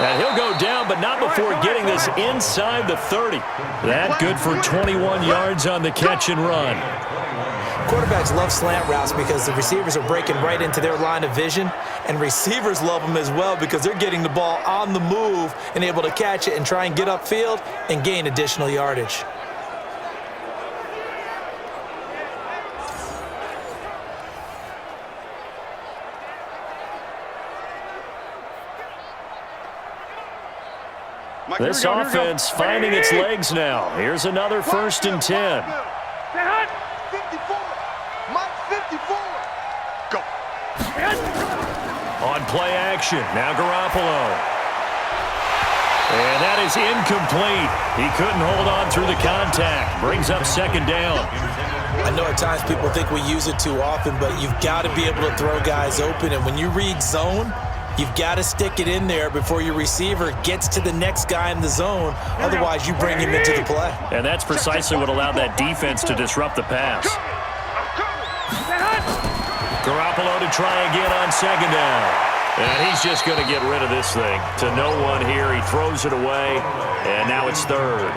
And he'll go down, but not before getting this inside the 30. That good for 21 yards on the catch and run. Quarterbacks love slant routes because the receivers are breaking right into their line of vision, and receivers love them as well because they're getting the ball on the move and able to catch it and try and get upfield and gain additional yardage. This offense finding its legs now. Here's another 1st and 10. 54. Mike 54. Go. On play action, now Garoppolo. And that is incomplete. He couldn't hold on through the contact. Brings up 2nd down. I know at times people think we use it too often, but you've got to be able to throw guys open. And when you read zone, you've got to stick it in there before your receiver gets to the next guy in the zone. Otherwise, you bring him into the play. And that's precisely what allowed that defense to disrupt the pass. Garoppolo to try again on 2nd down. And he's just going to get rid of this thing. To no one here. He throws it away, and now it's 3rd.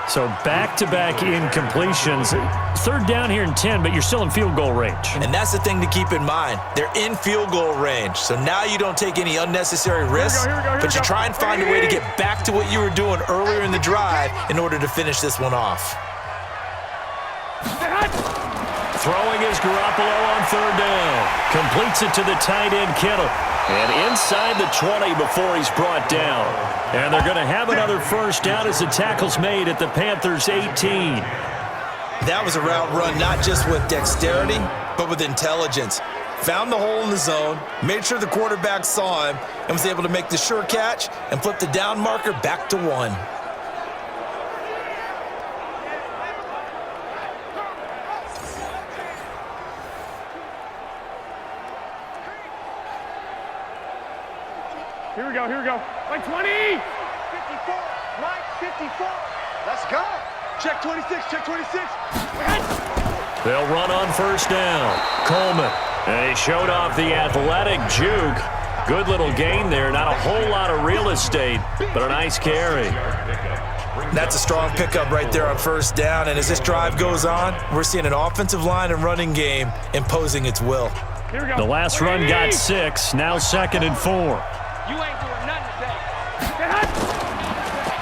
So back-to-back incompletions. 3rd down here in 10, but you're still in field goal range. And that's the thing to keep in mind. They're in field goal range. So now you don't take any unnecessary risks, but you try and find a way to get back to what you were doing earlier in the drive in order to finish this one off. Throwing is Garoppolo on 3rd down. Completes it to the tight end, Kittle. And inside the 20 before he's brought down. And they're going to have another 1st down as the tackle's made at the Panthers' 18. That was a route run not just with dexterity, but with intelligence. Found the hole in the zone, made sure the quarterback saw him, and was able to make the sure catch and flip the down marker back to 1. Here we go. Like 20! 54. Mike 54. Let's go. Check 26, check 26. They'll run on 1st down. Coleman. And he showed off the athletic juke. Good little gain there. Not a whole lot of real estate, but a nice carry. That's a strong pickup right there on 1st down. And as this drive goes on, we're seeing an offensive line and running game imposing its will. Here we go. The last run got 6. Now 2nd and 4. You ain't doing nothing today.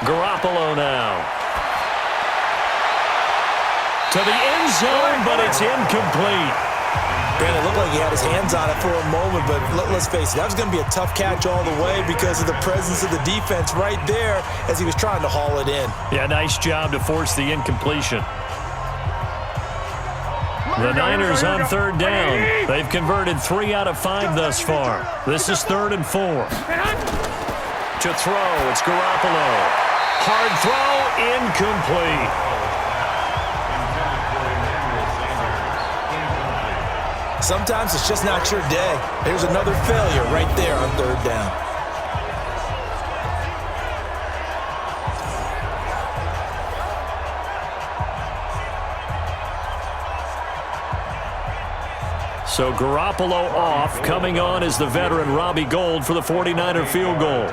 Garoppolo now. To the end zone, but it's incomplete. Brandon, it looked like he had his hands on it for a moment, but let's face it, that was going to be a tough catch all the way because of the presence of the defense right there as he was trying to haul it in. Yeah, nice job to force the incompletion. The Niners on 3rd down. They've converted 3 out of 5 thus far. This is 3rd and 4. To throw, it's Garoppolo. Hard throw, incomplete. Sometimes it's just not your day. There's another failure right there on 3rd down. So Garoppolo off. Coming on is the veteran Robbie Gould for the 49er field goal.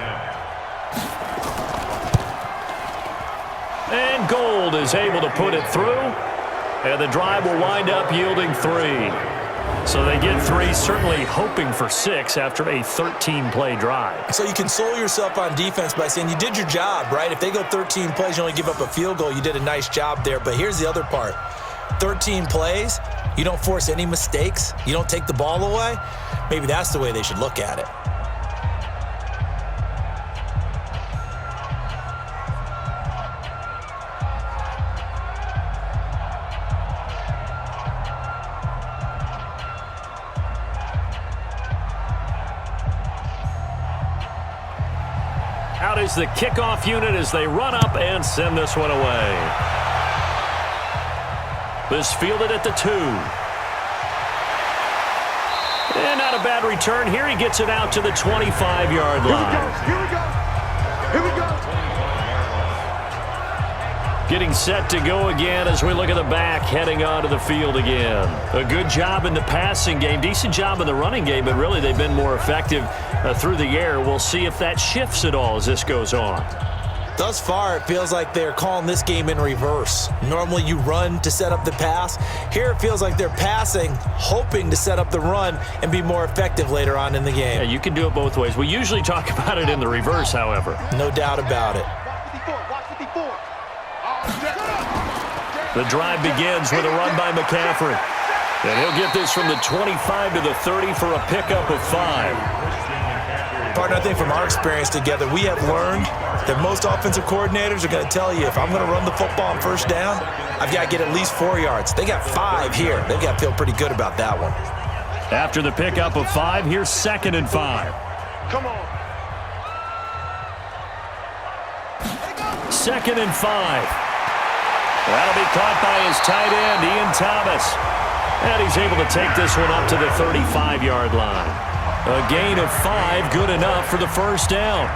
And Gould is able to put it through. And the drive will wind up yielding 3. So they get 3, certainly hoping for 6 after a 13-play drive. So you console yourself on defense by saying you did your job, right? If they go 13 plays, you only give up a field goal, you did a nice job there. But here's the other part. 13 plays, you don't force any mistakes, you don't take the ball away. Maybe that's the way they should look at it. Out is the kickoff unit as they run up and send this one away. This fielded at the 2. And not a bad return here. He gets it out to the 25-yard line. Here we go. Getting set to go again as we look at the back heading onto the field again. A good job in the passing game, decent job in the running game, but really they've been more effective through the air. We'll see if that shifts at all as this goes on. Thus far, it feels like they're calling this game in reverse. Normally you run to set up the pass. Here it feels like they're passing, hoping to set up the run and be more effective later on in the game. Yeah, you can do it both ways. We usually talk about it in the reverse, however. No doubt about it. Watch 54. The drive begins with a run by McCaffrey. And he'll get this from the 25 to the 30 for a pickup of 5. Partner, I think from our experience together, we have learned that most offensive coordinators are going to tell you, if I'm going to run the football on first down, I've got to get at least 4 yards. They got 5 here. They've got to feel pretty good about that one. After the pickup of 5, here's 2nd and 5. Come on. 2nd and 5. That'll be caught by his tight end, Ian Thomas. And he's able to take this one up to the 35-yard line. A gain of 5, good enough for the first down.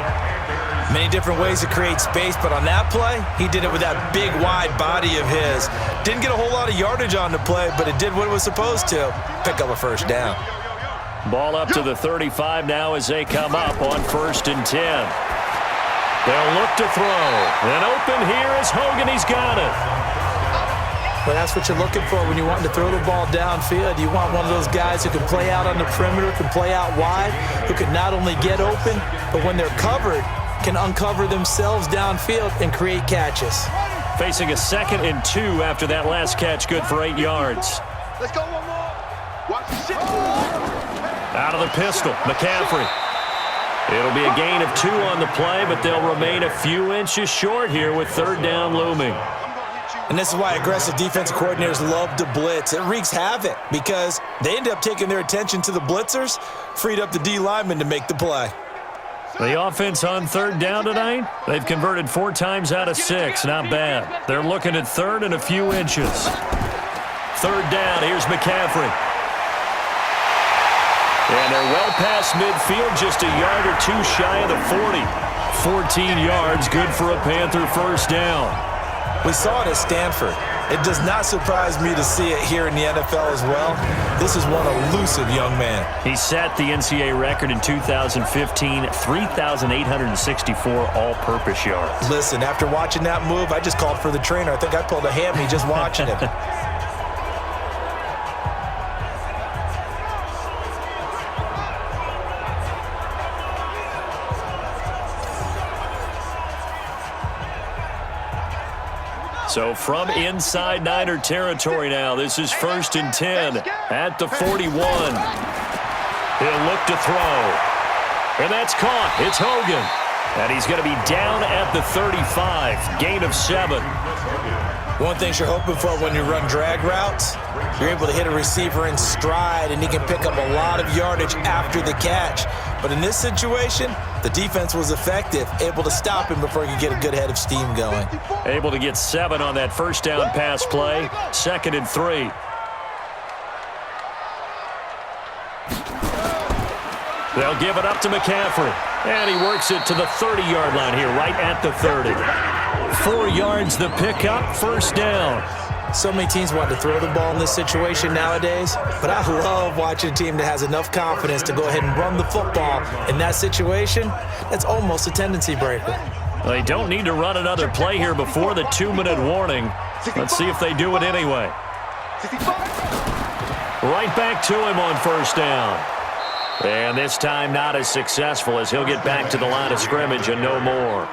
Many different ways to create space, but on that play, he did it with that big, wide body of his. Didn't get a whole lot of yardage on the play, but it did what it was supposed to, pick up a first down. Ball up to the 35 now as they come up on 1st and 10. They'll look to throw. And open here is Hogan. He's got it. Well, that's what you're looking for when you're wanting to throw the ball downfield. You want one of those guys who can play out on the perimeter, can play out wide, who can not only get open, but when they're covered, can uncover themselves downfield and create catches. Facing a 2nd and 2 after that last catch, good for 8 yards. Let's go one more. Watch the shit. Out of the pistol, McCaffrey. It'll be a gain of 2 on the play, but they'll remain a few inches short here with 3rd down looming. And this is why aggressive defensive coordinators love to blitz. It wreaks havoc because they end up taking their attention to the blitzers, freed up the D lineman to make the play. The offense on 3rd down tonight, they've converted 4 times out of 6. Not bad. They're looking at 3rd and a few inches. 3rd down, here's McCaffrey. And they're well past midfield, just a yard or 2 shy of the 40. 14 yards, good for a Panther first down. We saw it at Stanford. It does not surprise me to see it here in the NFL as well. This is one elusive young man. He set the NCAA record in 2015, 3,864 all-purpose yards. Listen, after watching that move, I just called for the trainer. I think I pulled a hammy just watching it. So from inside Niner territory now, this is 1st and 10 at the 41. He'll look to throw. And that's caught. It's Hogan. And he's going to be down at the 35. Gain of 7. One thing you're hoping for when you run drag routes, you're able to hit a receiver in stride, and he can pick up a lot of yardage after the catch. But in this situation, the defense was effective, able to stop him before he could get a good head of steam going. Able to get 7 on that first down pass play. 2nd and 3. They'll give it up to McCaffrey. And he works it to the 30-yard line here, right at the 30. 4 yards the pickup, 1st down. So many teams want to throw the ball in this situation nowadays, but I love watching a team that has enough confidence to go ahead and run the football. In that situation, that's almost a tendency breaker. They don't need to run another play here before the 2-minute warning. Let's see if they do it anyway. Right back to him on 1st down. And this time not as successful as he'll get back to the line of scrimmage and no more.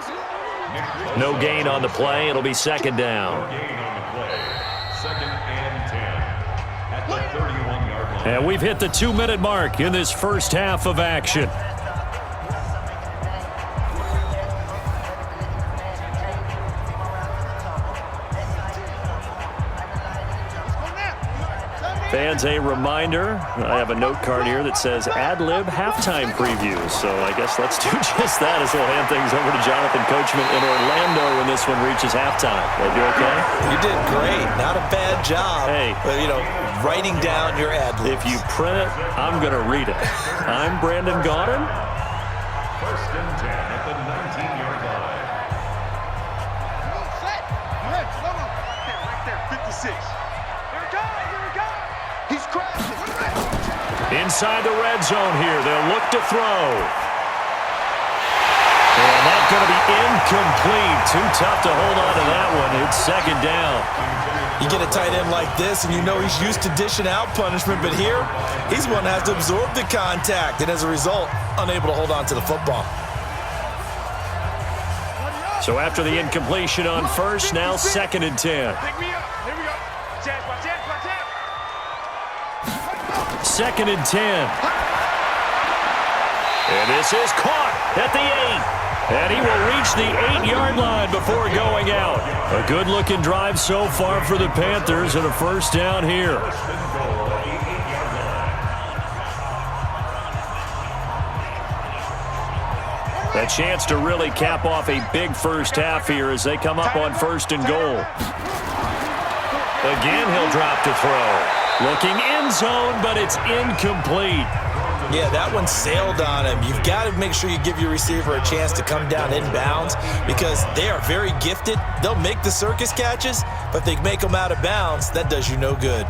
No gain on the play. It'll be 2nd down. 2nd and 10 at the 31-yard line. And we've hit the 2-minute mark in this first half of action. Fans, a reminder, I have a note card here that says ad-lib halftime previews. So I guess let's do just that as we'll hand things over to Jonathan Coachman in Orlando when this one reaches halftime. Did I do okay? You did great. Not a bad job. Hey. But, writing down your ad-libs. If you print it, I'm going to read it. I'm Brandon Gaudin. 1st and 10 at the 19-yard line. Set. Right there, 56. Here it goes, here it goes. He's crashing. Inside the red zone here, they'll look to throw. going to be incomplete. Too tough to hold on to that one. It's second down. You get a tight end like this, and you know he's used to dishing out punishment, but here, he's one that has to absorb the contact, and as a result, unable to hold on to the football. So after the incompletion on first, now second and 10. Pick me up. Here we go. Chance, watch out, watch out. Second and 10. And this is caught at the 8. And he will reach the 8-yard line before going out. A good-looking drive so far for the Panthers and a first down here. A chance to really cap off a big first half here as they come up on first and goal. Again, he'll drop to throw. Looking end zone, but it's incomplete. Yeah, that one sailed on him. You've got to make sure you give your receiver a chance to come down inbounds because they are very gifted. They'll make the circus catches, but if they make them out of bounds, that does you no good.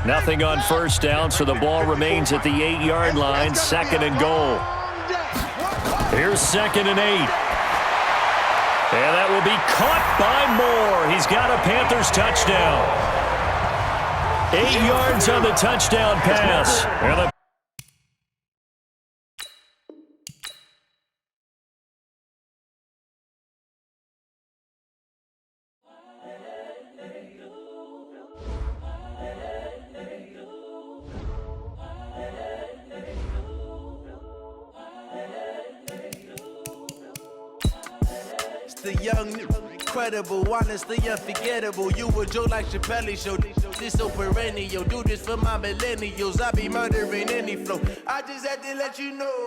Nothing on first down, so the ball remains at the 8-yard line, second and goal. Here's second and 8. And that will be caught by Moore. He's got a Panthers touchdown. 8 yards on the touchdown pass. And the the young, incredible, honestly unforgettable. You a Joe like Chappelle show. This so perennial. Do this for my millennials. I be murdering any flow. I just had to let you know.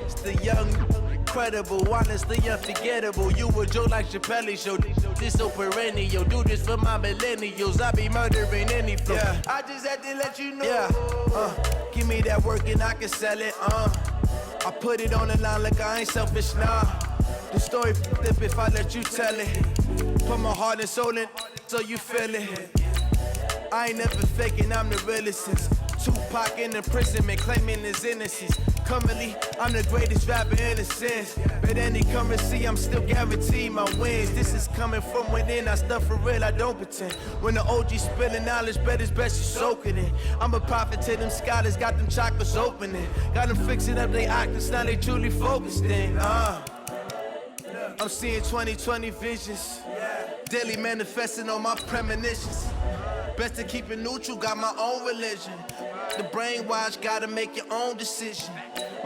It's the young, incredible, honestly unforgettable. You a Joe like Chappelle show. This so perennial. Do this for my millennials. I be murdering any flow. Yeah. I just had to let you know. Yeah. Give me that work and I can sell it. I put it on the line like I ain't selfish, nah. The story f***ed up if I let you tell it. Put my heart and soul in so you feel it. I ain't never faking, I'm the realest since Tupac in imprisonment, claiming his innocence. Currently, I'm the greatest rapper in a sense. But any currency, I'm still guaranteed my wins. This is coming from within, I stuff for real, I don't pretend. When the OG spilling knowledge, bet it's best you soak it in. I'm a prophet to them scholars, got them chakras opening. Got them fixing up they octaves, now they truly focused in. I'm seeing 2020 visions. Daily manifesting on my premonitions. Best to keep it neutral, got my own religion. The brainwash, gotta make your own decision.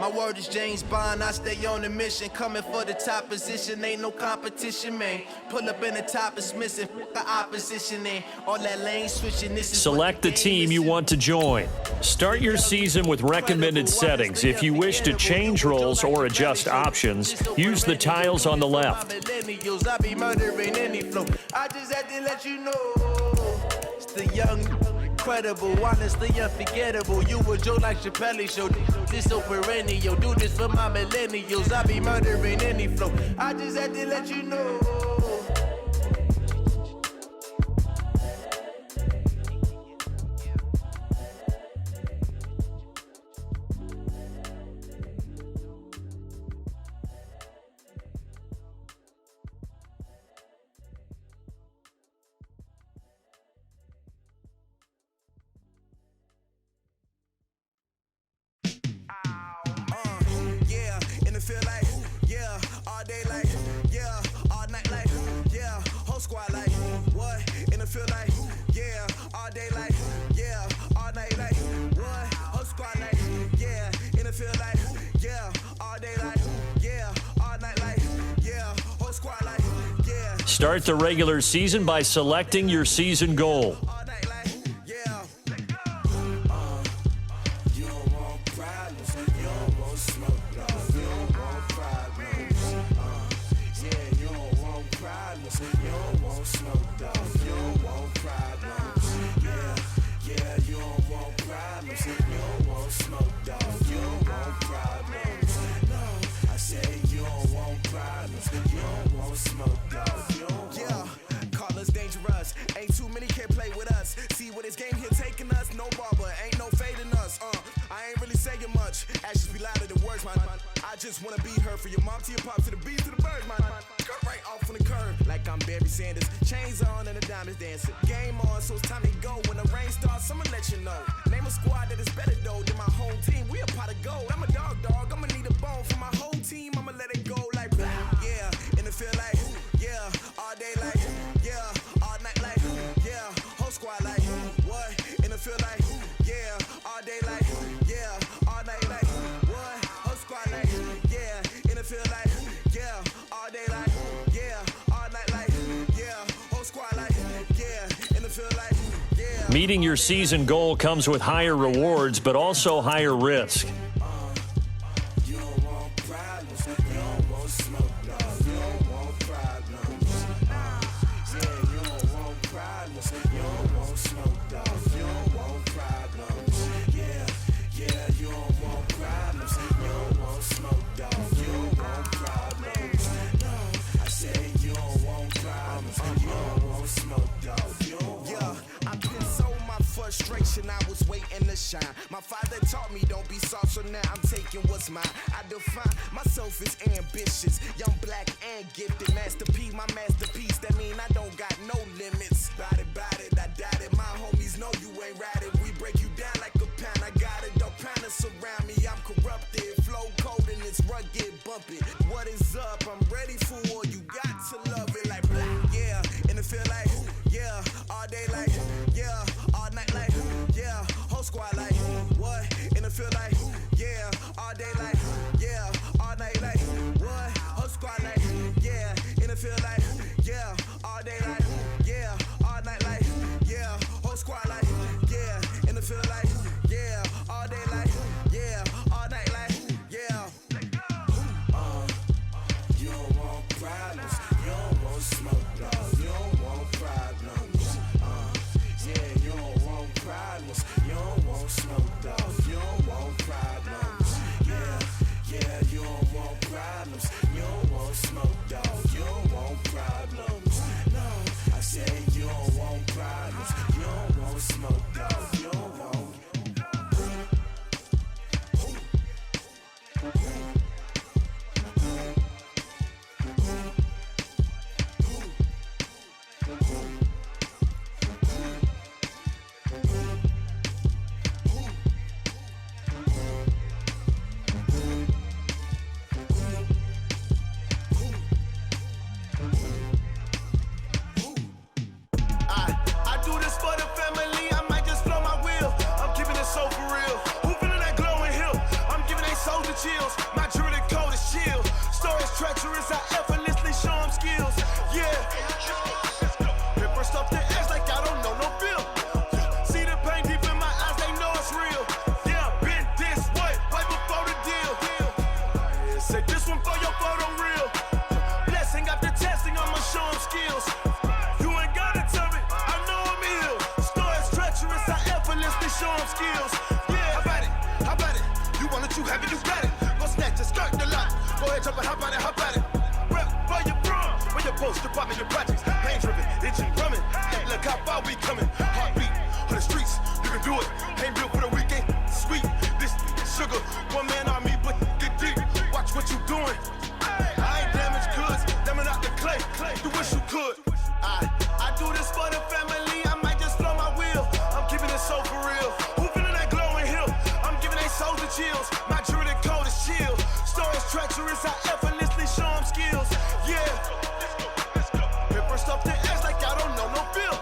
My word is James Bond, I stay on a mission. Coming for the top position, ain't no competition, man. Pull up in the top, it's missing, the opposition in. All that lane switching, this is select the team you want to join. Start your season with recommended settings. If you wish to change roles or adjust options, use the tiles on the left. I be murdering any flow. I just had to let you know. It's the young, incredible, honestly unforgettable. You a Joe like Chappelle show. This so perennial. Do this for my millennials. I be murdering any flow. I just had to let you know. Start the regular season by selecting your season goal. just wanna be her. For your mom to your pop to the beat to the bird, man. Cut right off on the curb, like I'm Barry Sanders. Chains on and the diamonds dancing. Game on, so it's time to go. When the rain starts, I'ma let you know. Name a squad that is better though than my home team. We a pot of gold. I'm a dog. I'ma need a bone for my whole team. I'ma let it go like blah. Yeah, and it feel like yeah, all day like yeah, all night like yeah, whole squad like what? And it feel like yeah, all day like yeah, all night like what? Whole squad like yeah, and it feel like yeah, all day like yeah, all night like yeah, whole squad like yeah, and it feel like yeah. Meeting your season goal comes with higher rewards, but also higher risk. I was waiting to shine. My father taught me don't be soft, so now I'm taking what's mine. I define myself as ambitious, young, black, and gifted. Master P, my masterpiece. That mean I don't got no limits. Bout it, I doubt it. My homies know you ain't ratted. We break you down like a pound. I got it, don't pound us around me. I'm corrupted, flow cold and it's rugged, bump it. What is up? I'm ready for war. You got to love it like black, yeah. And it feel like yeah, all day like yeah, all night like yeah, whole squad like what? And it feel like yeah, all day like yeah, all night like what? Whole squad like yeah, and it feel like yeah, all day like yeah, all night like yeah, whole squad like yeah, and it feel like yeah, all day like yeah, all night like yeah. You don't want problems, you don't want smoke, dog. You don't want problems. Yeah, you don't want problems. You don't want smoke, dog. You don't want problems. Yeah, you don't want problems. You don't want smoke, dog. You don't want problems. No, I said you don't want problems. You don't want smoke, dog. You don't want. Chills, my jewelry code is chill. Stories treacherous, I effortlessly show them skills. Yeah, first off the edge like I don't know no feel. See the pain deep in my eyes, they know it's real. Yeah, been this way, way before the deal. Say this one for your photo real. Blessing after testing, I'ma show them skills. You ain't gotta tell me, I know I'm ill. Stories treacherous, I effortlessly show them skills. Yeah, how about it? You want it, you have it, you got it. Go snatch it, skirt the lot. Go ahead, jump it, hop on it, hop on it. Rep where you from, where you post, department, your projects. Pain driven, itching, drumming. Hey, look how far we coming. Heartbeat on the streets, you can do it. Ain't built for the weekend, sweet. This sugar, one man army, but get deep. Watch what you doing. I ain't damaged goods, damn out the clay. You wish you could. I do this for the family. I might just blow my wheel. I'm keeping it so for real. Who feeling that glowing hill? I'm giving they souls the chills. My jewelry code is chill. Stories treacherous, I effortlessly show them skills. Yeah. First off the edge like I don't know no feel.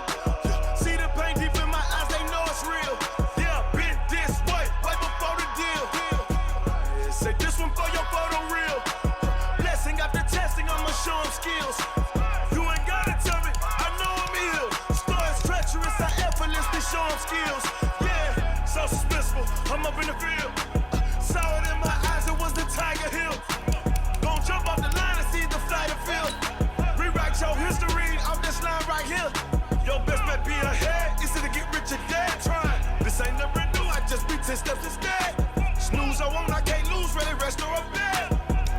See the pain deep in my eyes, they know it's real. Yeah, been this way, way before the deal. Say this one for your photo real. Blessing after testing, I'ma show them skills. You ain't gotta tell me, I know I'm ill. Stories treacherous, I effortlessly show them skills. Yeah, so suspenseful, I'm up in the field. Saw it in my eyes, it was the Tiger Hill. Gon' jump off the line and see the flight of field. Rewrite your history off this line right here. Your best bet be ahead, easy to get rich or dead trying. This ain't never new, I just be 10 steps instead. Snooze I won't, I can't lose, ready, rest or a bed.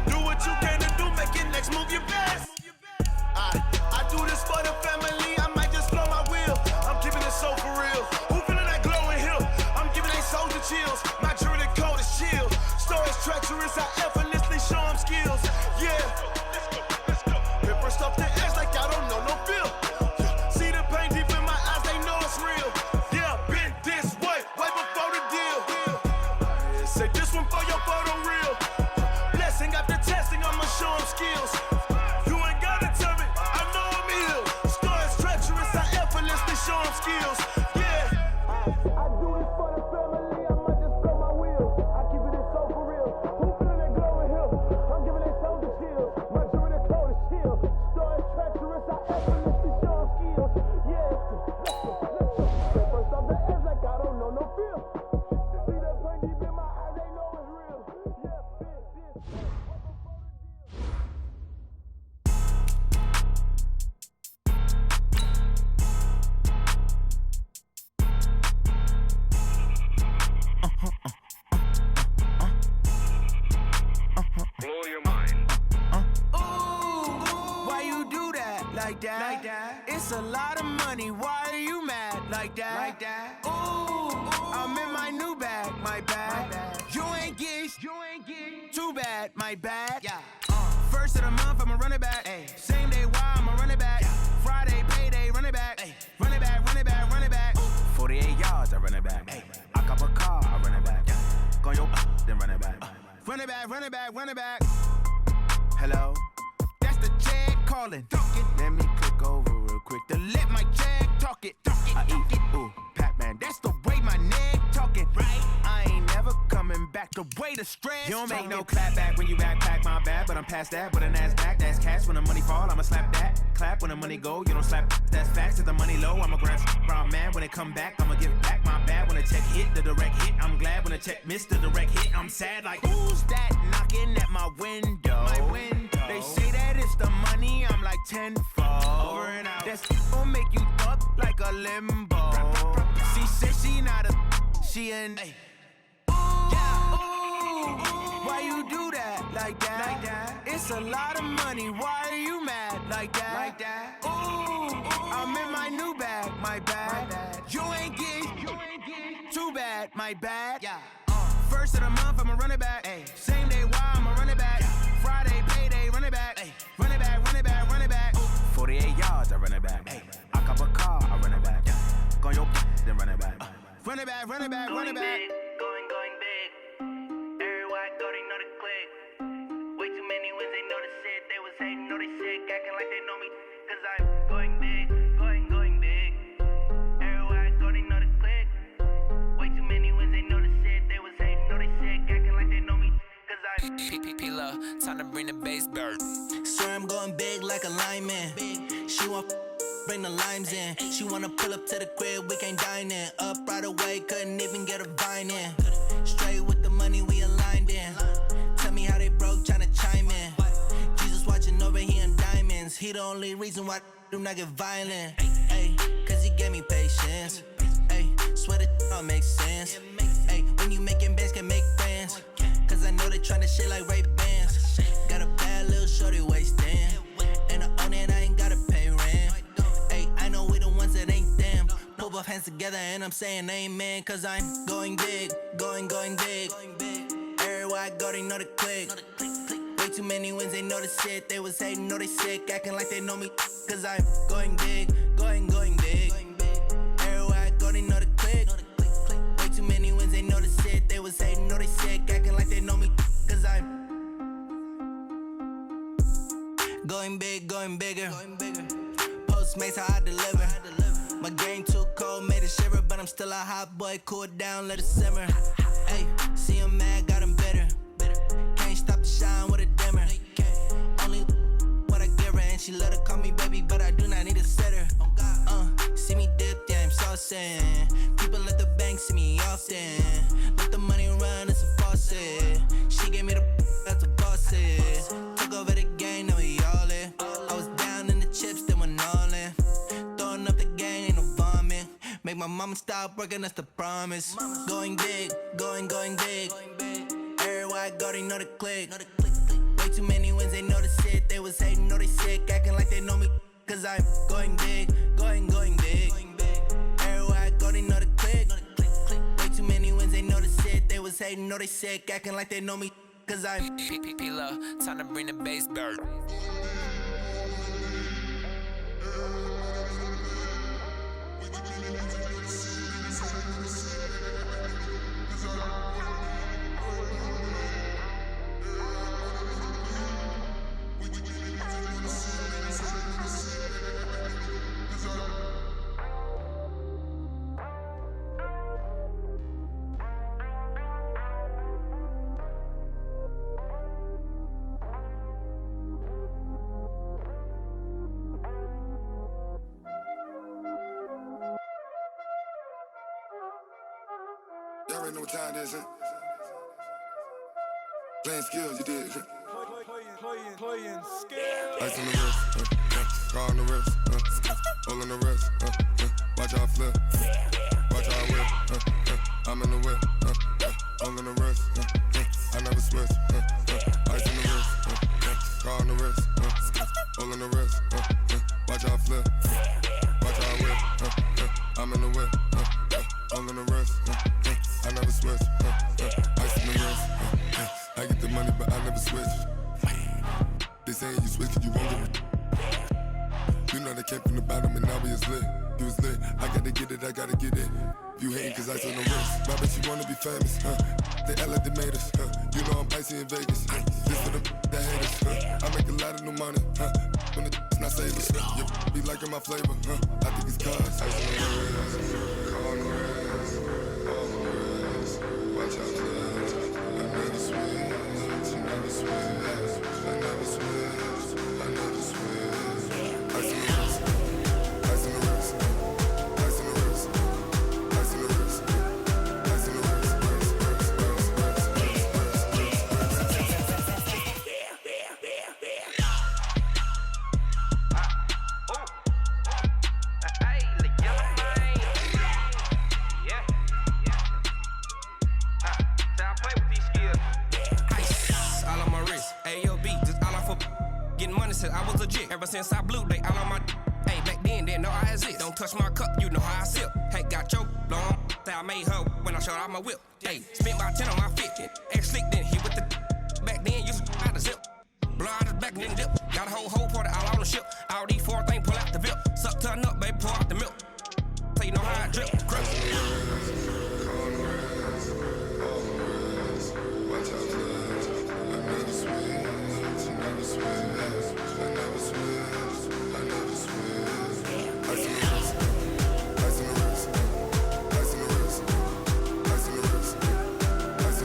Do what you can to do, make it next move your best. I do this for the family, I might just blow my wheel. I'm keeping it so for real. Who feeling that glowing hill? I'm giving they soldier chills. My jewelry code is chill. Stories treacherous, I effortlessly show like that. It's a lot of money, why are you mad like that? Ooh, I'm in my new bag, my bad. You ain't get too bad, my bad. First of the month, I'ma run it back. Same day, why I'ma run it back. Friday, payday, run it back. Run it back, run it back, run it back. 48 yards, I run it back. I cop a car, I run it back. Go your then run it back. Run it back, run it back, run it back. Hello? That's the jag calling. Let me click over real quick to let my jag talk it. I eat it, ooh, Pac-Man. That's the way my neck talking. Right? I ain't never coming back the way the stress. You don't make no clap back when you backpack, my bad. But I'm past that with a NASDAQ. That's cash when the money fall, I'ma slap that. Clap when the money go, you don't slap. That's facts. If the money low, I'ma grab brown man. When it come back, I'ma give back my bad. When the check hit, the direct hit. I'm glad when the check missed the direct hit. I'm sad like, who's that knocking at my window? They say that it's the money, I'm like tenfold. Over and out. That's gon' make you up like a limbo. She said she not a, she an. Ooh, why you do that like that? It's a lot of money, why are you mad like that? Ooh, I'm in my new bag, my bad. You ain't get too bad, my bad. First of the month, I'ma run it back. Same day, why I'ma run it back. Friday, payday, run it back. Run it back, run it back, run it back. 48 yards, I run it back. I cop a car, I run it back. Go your then run it back. Run it back, run it back, run it back. Going big. Everywhere I go, they know the click. Way too many wins, they know the shit. They was hating, know they sick, acting like they know me. Cause I'm going big, going big. Everywhere I go, they know the click. Way too many wins, they know the shit. They was hating, know they sick, acting like they know me. Cause I'm P-P-P-Lo, time to bring the bass bird. Swear I'm going big like a lineman. She want bring the limes in. She wanna pull up to the crib, we can't dine in. Up right away, couldn't even get a vine in. Straight with the money, we aligned in. Tell me how they broke, tryna chime in. Jesus watching over here in diamonds. He the only reason why I do not get violent. Ay, cause he gave me patience. Ay, swear that all makes sense. Ay, when you making bands, can make friends. Cause I know they tryna shit like Ray-Bans. Got a bad little shorty wasting. And I own it, I ain't gotta pay rent. Ay, I know we the ones that ain't them. Pull both hands together and I'm saying amen. Cause I'm going big, going big. Everywhere I go, they know the click. Way too many wins, they know the shit. They was hating, know they sick, acting like they know me. Cause I'm going big, going big. Everywhere I go, they know the click. Way too many wins, they know the shit. They was hating, know they sick, acting like they know me. Cause I'm going big, going bigger. Postmates, how I deliver. My game too cold, made it shiver. But I'm still a hot boy, cool it down, let it simmer. Ay, see him mad, got him bitter. Can't stop the shine with a dimmer. Only what I give her, and she let her call me baby, but I do not need a sitter. See me dip, yeah, I'm saucing. People at the bank see me often. Let the money run, it's a faucet. She gave me the that's a boss it. Took over the game, now we all in. I was down in the chips, then went all in. Throwing up the gang, ain't no vomit. Make my mama stop working, that's the promise. Going big, going big. Everywhere I go, they know the click. Way too many wins, they know the shit. They was hating, know they sick, acting like they know me. Cause I'm going big, going big. Everywhere I go, they know the click. Way too many wins, they know the shit. They was hating, know they sick, acting like they know me. Cause I'm P-P-P-Lo, time to bring the bass bird. Y'all already know what time it is, huh? Playing skills, you did. Playing skills. Ice on the wrist, car on the wrist, all on the wrist, watch how I flip, watch how I whip, I'm in the whip, all on the wrist, I never switch, ice on the wrist, car on the wrist, all on the wrist, watch how saying you switch, you won't get it. You know they came from the bottom and now we is lit. You was lit, I gotta get it, I gotta get it. You hating cause I took no risks. My bitch, you wanna be famous, huh? They act like they made us, huh? You know I'm icy in Vegas, this for them that hate us, huh? I make a lot of new money, huh? When the not savers, you be liking my flavor, huh? I think it's cause ice on the wrist, on the wrist, on the wrist. Watch out, cuz I never switch, I never switch, I never switch, I never switch. Ice on the wrist, ice on the wrist, ice on the wrist, ice on the wrist, ice on the wrist, Getting money since I was legit. Ever since I blew, they all on my. Hey, back then, didn't know I exist. Don't touch my cup, you know how I sip. Hey, got your long. Say I made her when I showed out my whip. Hey, spent my 10 on my 50. Ex slick, then hit with the. Back then, used to out the zip. Blow out his back, then dip. Got a whole party all on the ship. All these 4 things, pull out the VIP. Suck, turn up, baby, pour out the milk. So you know how I drip. Grip. Watch out, cuz I never switch, I never switch, I never switch, I never switch. Ice on the wrist, ice on the wrist, ice on the wrist, ice on the wrist, ice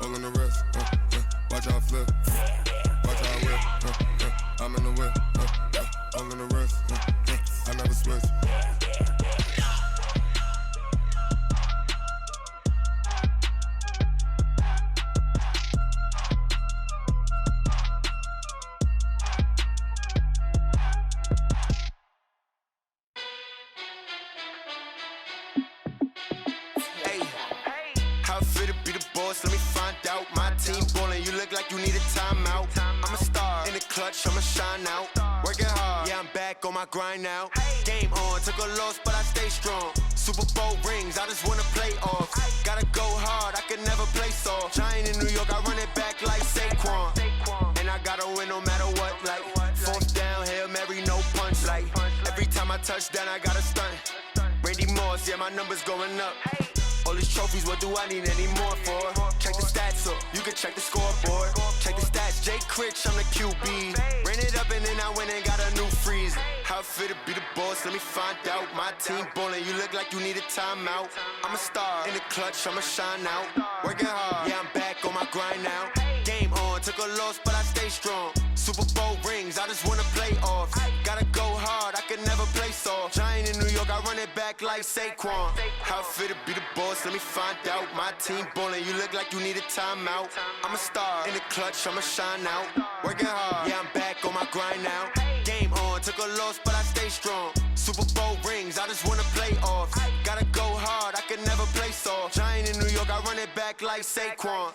on the wrist. Watch out flip, watch out whip, I'm in the whip, all in the wrist, I never switch. How fit to be the boss? Let me find out. My team ballin', you look like you need a timeout. I'm a star in the clutch, I'ma shine out. Working hard, yeah, I'm back on my grind now. Game on, took a loss, but I stay strong. Super Bowl rings, I just wanna play off. Gotta go hard, I can never play soft. Giant in New York, I run it back like Saquon. And I gotta win no matter what, like 4th down, Hail Mary, no punch. Like every time I touch down, I gotta stunt. Randy Moss, yeah, my numbers going up. All these trophies, what do I need any more for? Check the stats up, you can check the scoreboard. Check the stats, Jake Critch, I'm the QB. Ran it up and then I went and got a new freeze. How fit to be the boss, let me find out. My team ballin', you look like you need a timeout. I'm a star in the clutch, I'ma shine out. Working hard, yeah, I'm back on my grind now. Game on, took a loss, but I stay strong. Super Bowl rings, I just wanna play off. Gotta go hard, I can never play soft. Giant in New York, I run it back like Saquon. How fit to be the boss, let me find out. My team ballin', you look like you need a timeout. I'm a star in the clutch, I'ma shine out. Working hard, yeah, I'm back on my grind now. Game on, took a loss, but I stay strong. Super Bowl rings, I just wanna play off. Gotta go hard, I can never play soft. Giant in New York, I run it back like Saquon.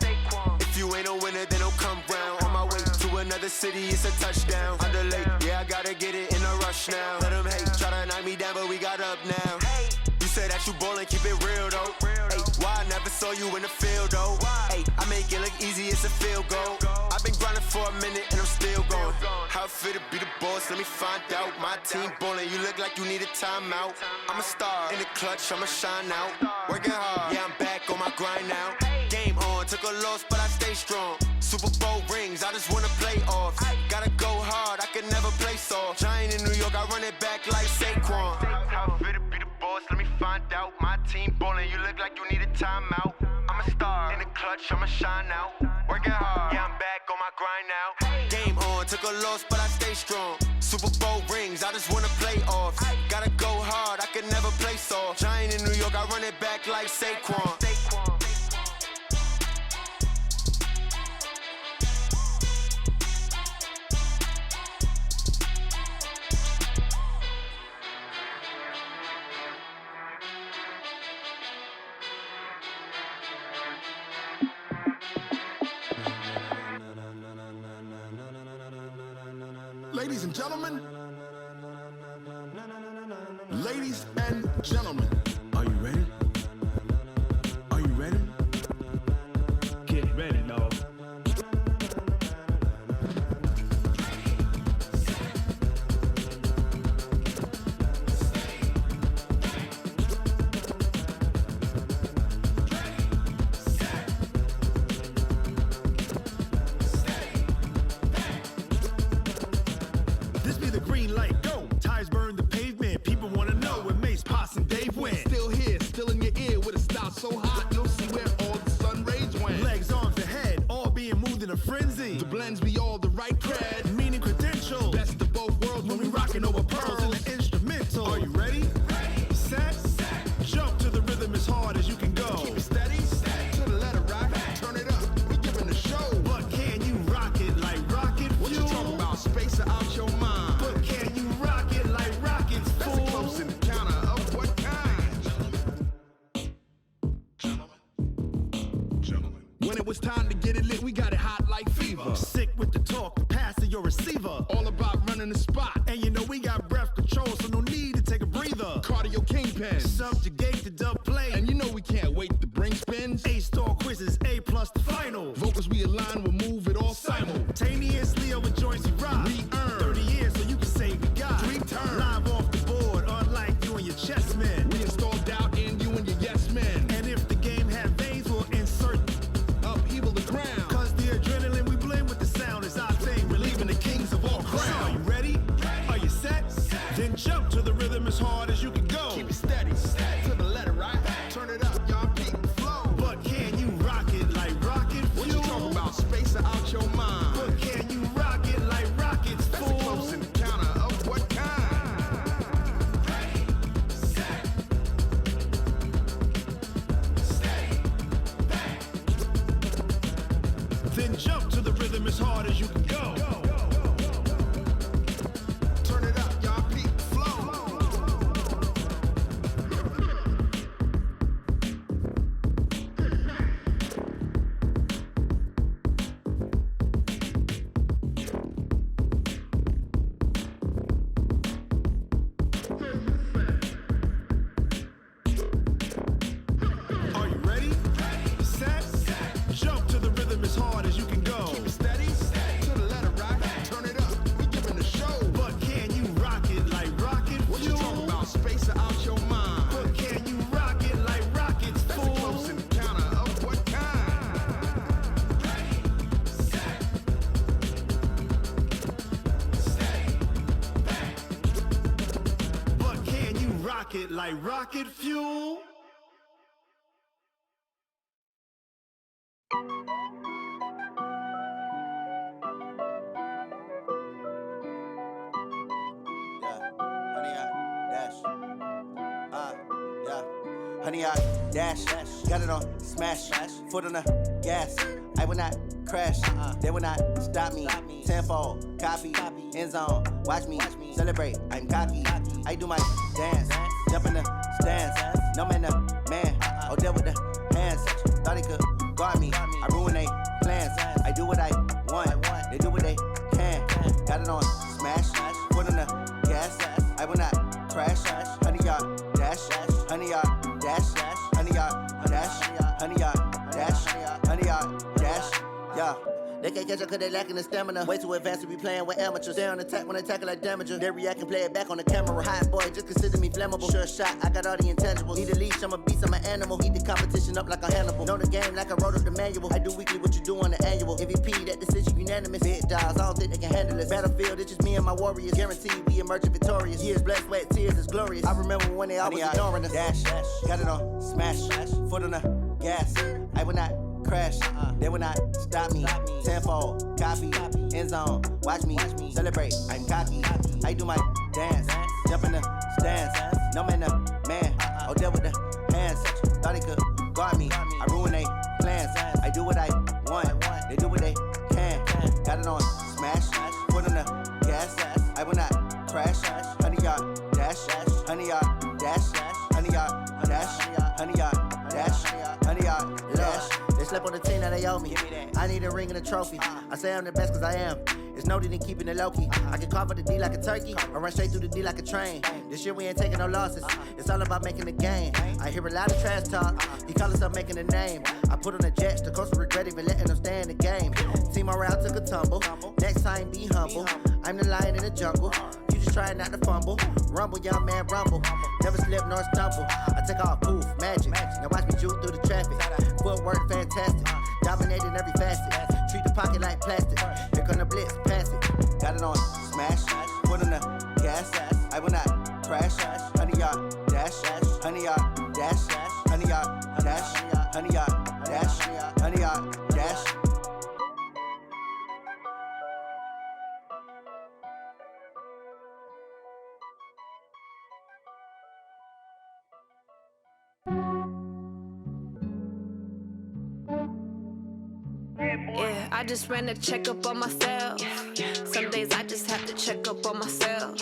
If you ain't a winner, then don't come round. On my way to another city, it's a touchdown. Underlay, yeah, I gotta get it in a rush now. Let them hate, try to knock me down, but we got up now. You say that you ballin', keep it real though. Hey, why I never saw you in the field though? Hey, I make it look easy, it's a field goal. I've been grinding for a minute and I'm still going. How fit to be the boss, let me find out. My team ballin', you look like you need a timeout. I'm a star in the clutch, I'ma shine out. Working hard, yeah, I'm back on my grind now. Game on, took a loss, but I stay strong. Super Bowl rings, I just wanna play off. Gotta go hard, I can never play soft. Giant in New York, I run it back like Saquon. How fit to be the boss, let me find out. My team ballin', you look like you need a timeout. I'm a star in the clutch, I'ma shine out. Working hard, yeah, I'm back on my grind now. Game on, took a loss, but I stay strong. Super Bowl rings, I just wanna play off. Gotta go hard, I can never play soft. Giant in New York, I run it back like Saquon. and gentlemen, ladies and gentlemen, are you ready? Are you ready? Get ready, dog. This be the green light, go. Tires burn the pavement. People wanna know where Mace, Poss, and Dave went. Still here, still in your ear with a style so hot, you'll see where all the sun rays went. Legs, arms, the head, all being moved in a frenzy. The blends be all the right cred, meaning credentials. Best of both worlds when we rockin' over pearls in the instrumental. Are you ready? Set, jump to the rhythm as hard as you can go. Keep it steady, to the letter right. Turn it up, we giving the show. But can you rock it like rocket fuel? What you talking about? Space out your mind. But can you rock it like rockets, fool? That's a close encounter of what kind? Gentlemen. When it was time to get it lit, we got it hot like fever. Sick with the talk, pass to your receiver. All about running the spot. And you know we got breath control, so no need to take a breather. Cardio kingpin, subjugate the dub play. And you know we can't wait to bring spins. A-star quizzes, A+ the final. Vocals we align, we'll move it all simultaneously over joints we rock. We earn 30 years so you can say we got 3 turns. Live off the board, unlike you and your chess men. We install doubt in you and your yes men. And if the game had veins, we'll insert upheaval the ground. Cause the adrenaline we blend with the sound is our thing, relieving the kings of all crowns. So are you ready? Are you set? Then jump to the rhythm as hard as you can go. Keep it steady, to the letter right. Turn it up, y'all peak flow. But can you rock it like rocket fuel? What you talking about? Space out your mind. But can you rock it like rockets, fool? That's a close encounter of what kind? Ready, set, stay back. Then jump to the rhythm as hard as you can go. Turn it up, y'all peak flow. Are you ready? Set, jump to the rhythm as hard as you can go. Keep it steady, to the letter right. Turn it up, we giving the show. But can you rock it like rocket fuel? What you talking about? Space out your mind. But can you rock it like rockets, fool? That's a close encounter of what kind? Ready, set, stay back. But can you rock it like rocket fuel? Honey, I dash, got it on smash, foot on the gas. I will not crash, they will not stop me. Tenfold, copy, end zone, watch me celebrate. I'm cocky, I do my dance, jump in the stands. No man, the man, oh, deal with the hands. Thought he could guard me, I ruin they plans. I do what I want, they do what they can. Got it on smash, foot on the gas. I will not crash, honey, y'all dash, honey, y'all dash, honey, y'all dash, honey, y'all dash, honey, y'all dash, yeah. They can't catch up cause they lacking the stamina. Way too advanced to be playing with amateurs. Stay on attack when they tackle like damager. They react and play it back on the camera. Hot boy, just consider me flammable. Sure shot, I got all the intangibles. Need a leash, I'm a beast, I'm an animal. Heat the competition up like a Hannibal. Know the game like I wrote up the manual. I do weekly what you do on the annual. MVP, that decision unanimous. Big dogs, I don't think they can handle it. Battlefield, it's just me and my warriors. Guaranteed we emerging victorious. Years, blood, sweat, tears, it's glorious. I remember when they always ignoring us. Dash, got it on smash, foot on the gas. I will not crash, they will not stop me. Tenfold, copy, end zone, watch me celebrate. I'm cocky, I do my dance, jump in the stands. No man, the man, oh, deal with the hands. Thought he could guard me, I ruin they plans. I do what I want, they do what they can. Got it on smash, foot on the gas. I will not crash, honey, y'all dash, honey, y'all dash, honey, y'all dash, honey, y'all dash, honey, y'all dash. They slept on the team that they owe me. I need a ring and a trophy. I say I'm the best cause I am. It's no need in keeping it low-key. I can carve up the D like a turkey, or run straight through the D like a train. This year we ain't taking no losses. It's all about making the game. I hear a lot of trash talk. He call himself making a name. I put on the Jets. The coach will regret even letting them stay in the game. Team morale took a tumble. Next time be humble. I'm the lion in the jungle. You just trying not to fumble. Rumble, young man, rumble. Never slip nor stumble. I take off, poof, magic. Now watch me juke through the traffic. Footwork fantastic. Dominating every facet. Treat the pocket like plastic. Here come the blitz, pass it. Got it on smash. Put on the gas. I will not crash. 100-yard dash. 100-yard dash. 100-yard dash. 100-yard dash. 100-yard dash. Yeah, I just ran a checkup on myself. Some days I just have to check up on myself.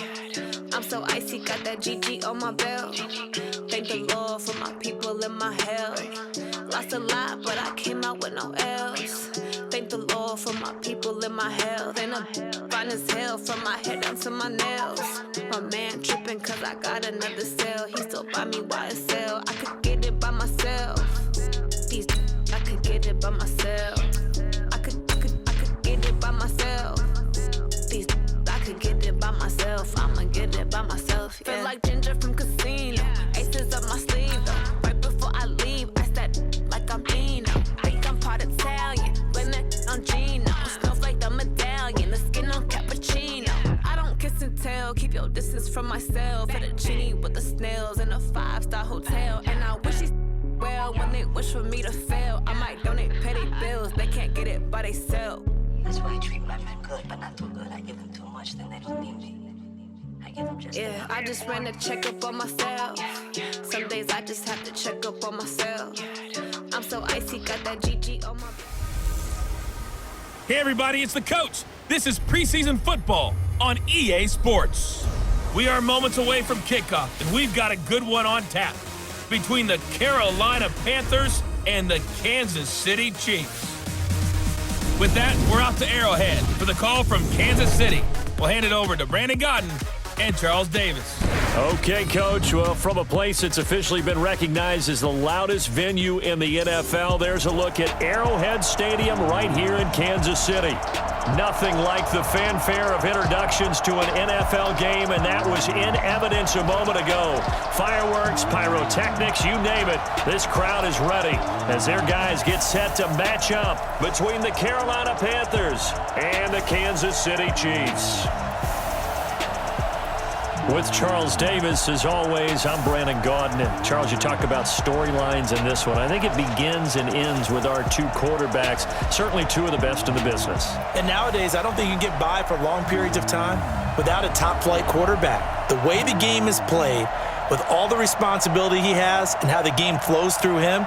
I'm so icy, got that GG on my belt. Thank the Lord for my people and my health. Lost a lot, but I came out with no else. Thank the Lord for my people and my health. And I'm fine as hell from my head down to my nails. My man tripping cause I got another cell. He still buy me YSL. I could get it by myself. These I could get it by myself. I could get it by myself. These I could get it by myself. I'ma get it by myself. Yeah. Feel like Ginger from Casino. Aces up my sleeve though. Right before I leave, I step like I'm Dino. Think I'm part Italian. Blame that on Gino. Snowflake the medallion. The skin on cappuccino. I don't kiss and tell. Keep your distance from myself. Fettuccine with the snails in a 5-star hotel. And I wish he's well when they wish for me to fail. I might donate petty bills. They can't get it by they sell. That's why I treat my men good, but not too good. I give them too much, then they don't need me. I give them just yeah, I just ran a checkup on myself. Some days I just have to check up on myself. I'm so icy, got that GG on my. Hey everybody, it's the coach. This is preseason football on EA Sports. We are moments away from kickoff, and we've got a good one on tap between the Carolina Panthers and the Kansas City Chiefs. With that, we're out to Arrowhead for the call from Kansas City. We'll hand it over to Brandon Godden and Charles Davis. Okay, Coach. Well, from a place that's officially been recognized as the loudest venue in the NFL, there's a look at Arrowhead Stadium right here in Kansas City. Nothing like the fanfare of introductions to an NFL game, and that was in evidence a moment ago. Fireworks, pyrotechnics, you name it. This crowd is ready as their guys get set to match up between the Carolina Panthers and the Kansas City Chiefs. With Charles Davis, as always, I'm Brandon Gaudin. And Charles, you talk about storylines in this one. I think it begins and ends with our two quarterbacks, certainly two of the best in the business. And nowadays, I don't think you can get by for long periods of time without a top-flight quarterback. The way the game is played, with all the responsibility he has and how the game flows through him,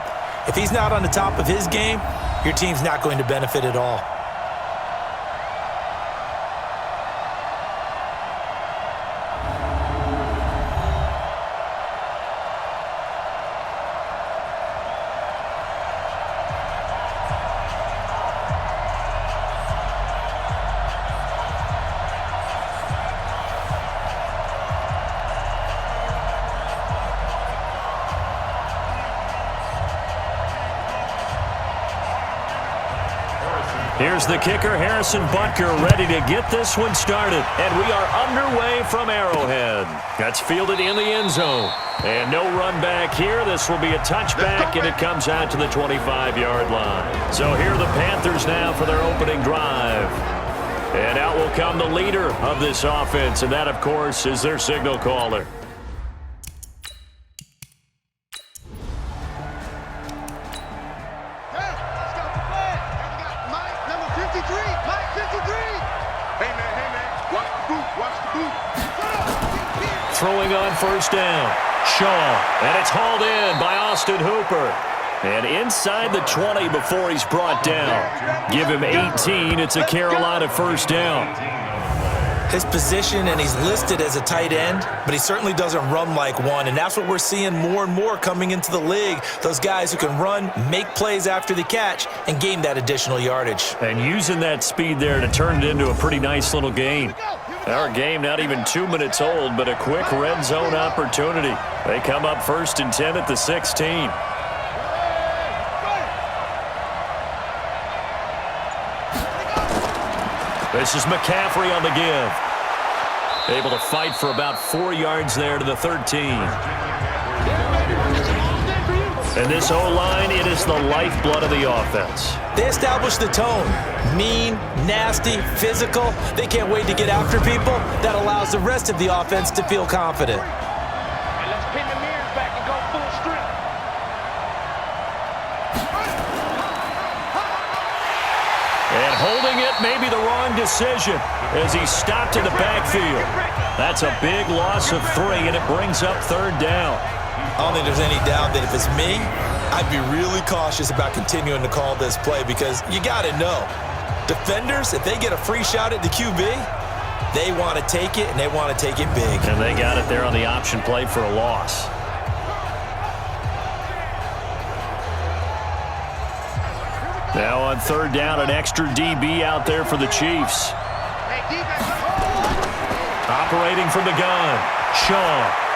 if he's not on the top of his game, your team's not going to benefit at all. Here's the kicker, Harrison Butker, ready to get this one started. And we are underway from Arrowhead. That's fielded in the end zone. And no run back here. This will be a touchback, and it comes out to the 25-yard line. So here are the Panthers now for their opening drive. And out will come the leader of this offense, and that, of course, is their signal caller. Throwing on first down. Shaw, and it's hauled in by Austin Hooper. And inside the 20 before he's brought down. Give him 18. It's a Carolina first down. his position, and he's listed as a tight end, but he certainly doesn't run like one, and that's what we're seeing more and more coming into the league. Those guys who can run, make plays after the catch, and gain that additional yardage. And using that speed there to turn it into a pretty nice little gain. Our game not even 2 minutes old, but a quick red zone opportunity. They come up 1st and 10 at the 16. This is McCaffrey on the give. Able to fight for about 4 yards there to the 13. And this O-line, it is the lifeblood of the offense. They establish the tone. Mean, nasty, physical. They can't wait to get after people. That allows the rest of the offense to feel confident. And let's pin the mirrors back and go full strip. And holding it may be the wrong decision as he stopped in the backfield. That's a big loss of 3, and it brings up 3rd down. I don't think there's any doubt that if it's me, I'd be really cautious about continuing to call this play because you got to know, defenders, if they get a free shot at the QB, they want to take it, and they want to take it big. And they got it there on the option play for a loss. Now on 3rd down, an extra DB out there for the Chiefs. Operating from the gun, Shaw.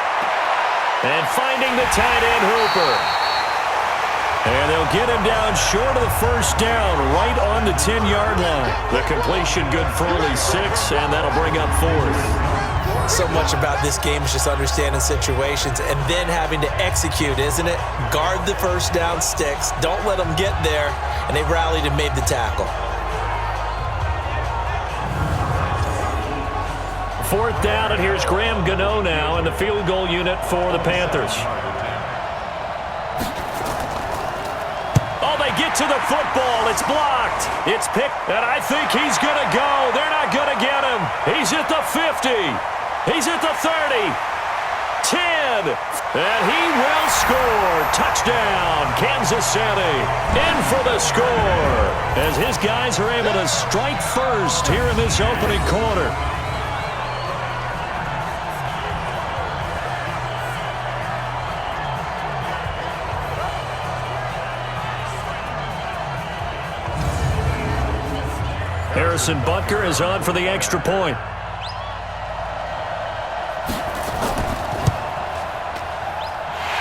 And finding the tight end, Hooper. And they'll get him down short of the 1st down, right on the 10-yard line. The completion good for only 6, and that'll bring up 4th. So much about this game is just understanding situations and then having to execute, isn't it? Guard the 1st down sticks. Don't let them get there. And they rallied and made the tackle. 4th down, and here's Graham Gano now in the field goal unit for the Panthers. Oh, they get to the football. It's blocked. It's picked, and I think he's going to go. They're not going to get him. He's at the 50. He's at the 30. 10. And he will score. Touchdown, Kansas City. In for the score as his guys are able to strike first here in this opening quarter. Harrison Butker is on for the extra point.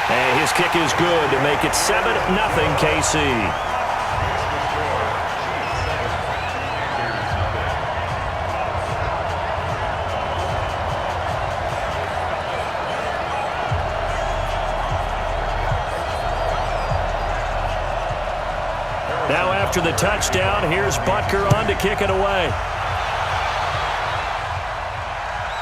And his kick is good to make it 7-0 KC. Now after the touchdown, here's Butker on to kick it away.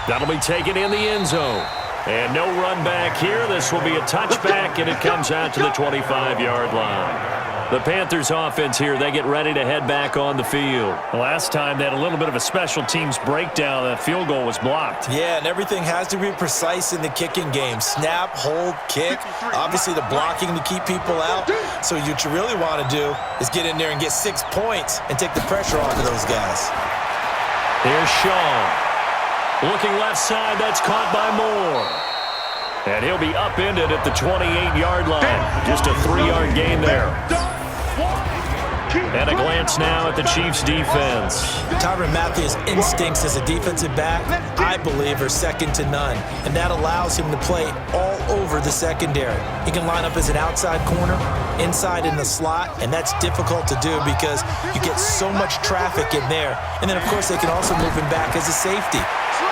That'll be taken in the end zone. And no run back here. This will be a touchback, and it comes out to the 25-yard line. The Panthers offense here, they get ready to head back on the field. Last time they had a little bit of a special teams breakdown. That field goal was blocked. Yeah, and everything has to be precise in the kicking game. Snap, hold, kick. Obviously the blocking to keep people out. So what you really want to do is get in there and get 6 points and take the pressure off of those guys. Here's Shaw. Looking left side, that's caught by Moore. And he'll be upended at the 28-yard line. Just a 3-yard gain there. And a glance now at the Chiefs' defense. Tyrann Mathieu's instincts as a defensive back, I believe, are second to none. And that allows him to play all over the secondary. He can line up as an outside corner, inside in the slot, and that's difficult to do because you get so much traffic in there. And then, of course, they can also move him back as a safety.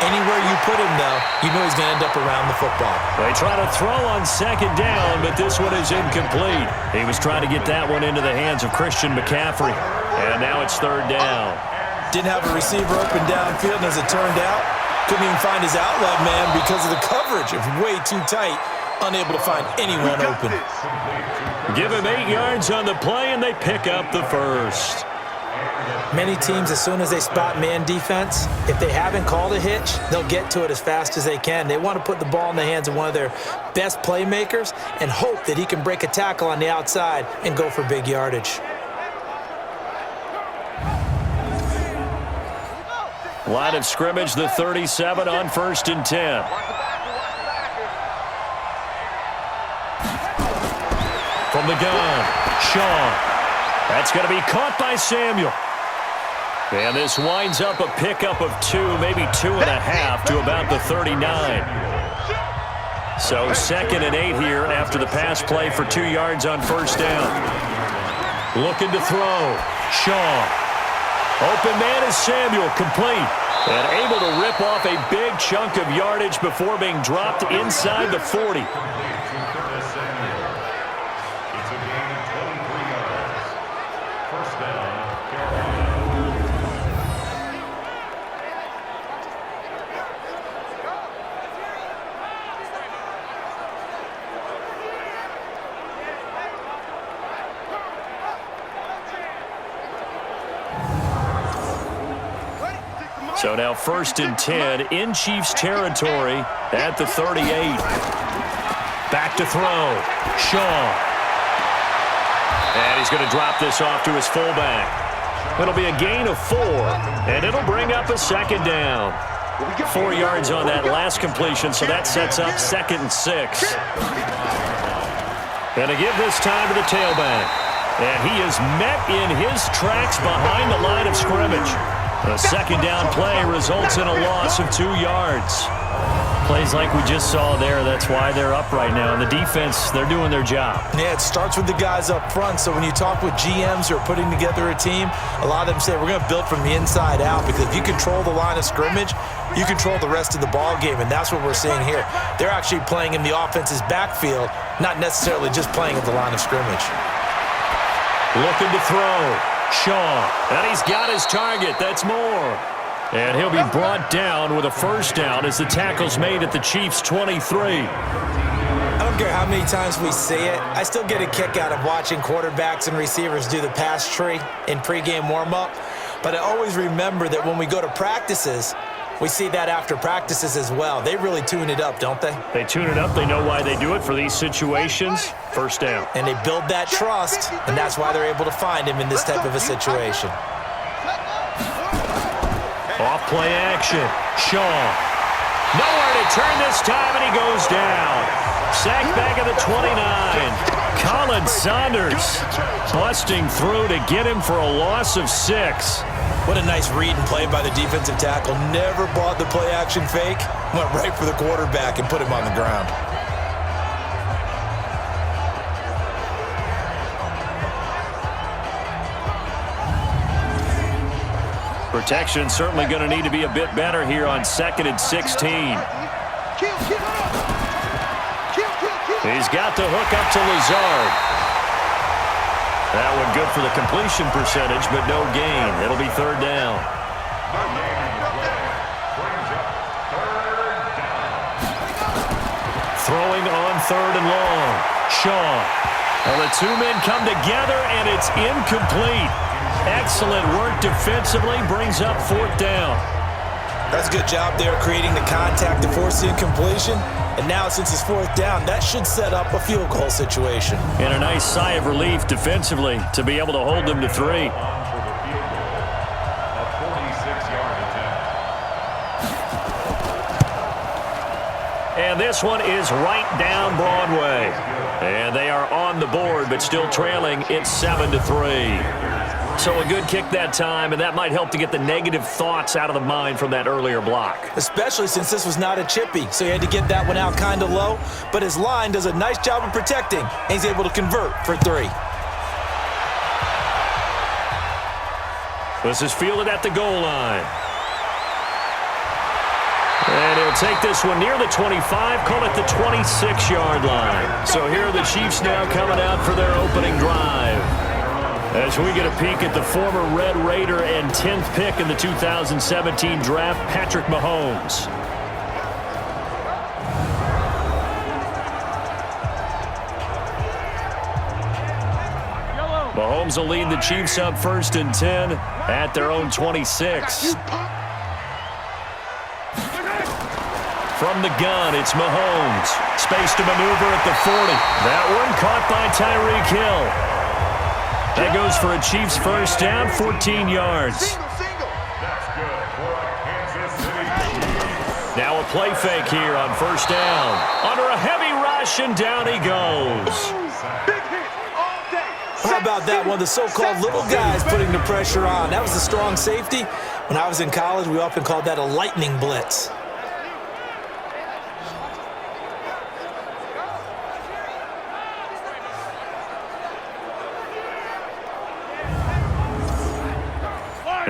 Anywhere you put him, though, you know he's going to end up around the football. They try to throw on 2nd down, but this one is incomplete. He was trying to get that one into the hands of Christian McCaffrey. And now it's 3rd down. Didn't have a receiver open downfield, and as it turned out, couldn't even find his outlet man because of the coverage. It was way too tight, unable to find anyone open. Give him 8 yards on the play, and they pick up the 1st. Many teams, as soon as they spot man defense, if they haven't called a hitch, they'll get to it as fast as they can. They want to put the ball in the hands of one of their best playmakers and hope that he can break a tackle on the outside and go for big yardage. Line of scrimmage, the 37 on 1st and 10. From the gun, Shaw. That's going to be caught by Samuel. And this winds up a pickup of 2, maybe 2.5 to about the 39. So 2nd and 8 here after the pass play for 2 yards on 1st down. Looking to throw. Shaw. Open man is Samuel, complete. And able to rip off a big chunk of yardage before being dropped inside the 40. So now 1st and 10 in Chiefs territory at the 38. Back to throw. Shaw. And he's going to drop this off to his fullback. It'll be a gain of 4, and it'll bring up a 2nd down. 4 yards on that last completion, so that sets up 2nd and 6. And to give this time to the tailback. And he is met in his tracks behind the line of scrimmage. A 2nd down play results in a loss of 2 yards. Plays like we just saw there, that's why they're up right now. And the defense, they're doing their job. Yeah, it starts with the guys up front. So when you talk with GMs who are putting together a team, a lot of them say, we're going to build from the inside out, because if you control the line of scrimmage, you control the rest of the ball game, and that's what we're seeing here. They're actually playing in the offense's backfield, not necessarily just playing at the line of scrimmage. Looking to throw. Shaw, and he's got his target. That's more. And he'll be brought down with a 1st down as the tackle's made at the Chiefs' 23. I don't care how many times we see it. I still get a kick out of watching quarterbacks and receivers do the pass tree in pregame warm-up. But I always remember that when we go to practices, we see that after practices as well. They really tune it up, don't they? They tune it up. They know why they do it for these situations. 1st down. And they build that trust, and that's why they're able to find him in this type of a situation. Off play action. Shaw. Nowhere to turn this time, and he goes down. Sacked back at the 29. Colin Saunders busting through to get him for a loss of 6. What a nice read and play by the defensive tackle. Never bought the play action fake. Went right for the quarterback and put him on the ground. Protection certainly going to need to be a bit better here on 2nd and 16. He's got the hook up to Lazard. That one good for the completion percentage, but no gain. It'll be 3rd down. Throwing on 3rd and long. Shaw. Well, the 2 men come together, and it's incomplete. Excellent work defensively, brings up 4th down. That's a good job there creating the contact to force the incompletion. And now, since it's 4th down, that should set up a field goal situation. And a nice sigh of relief defensively to be able to hold them to 3. And this one is right down Broadway. And they are on the board, but still trailing. It's 7-3. So a good kick that time, and that might help to get the negative thoughts out of the mind from that earlier block. Especially since this was not a chippy, so he had to get that one out kind of low. But his line does a nice job of protecting, and he's able to convert for 3. This is fielded at the goal line. And he'll take this one near the 25, call it the 26-yard line. So here are the Chiefs now coming out for their opening drive. As we get a peek at the former Red Raider and 10th pick in the 2017 draft, Patrick Mahomes. Mahomes will lead the Chiefs up 1st and 10 at their own 26. From the gun, it's Mahomes. Space to maneuver at the 40. That one caught by Tyreek Hill. That goes for a Chiefs 1st down, 14 yards. That's good for a Kansas Now a play fake here on first down. Under a heavy rush, and down he goes. How about that? One of the so-called little guys putting the pressure on. That was a strong safety. When I was in college, we often called that a lightning blitz.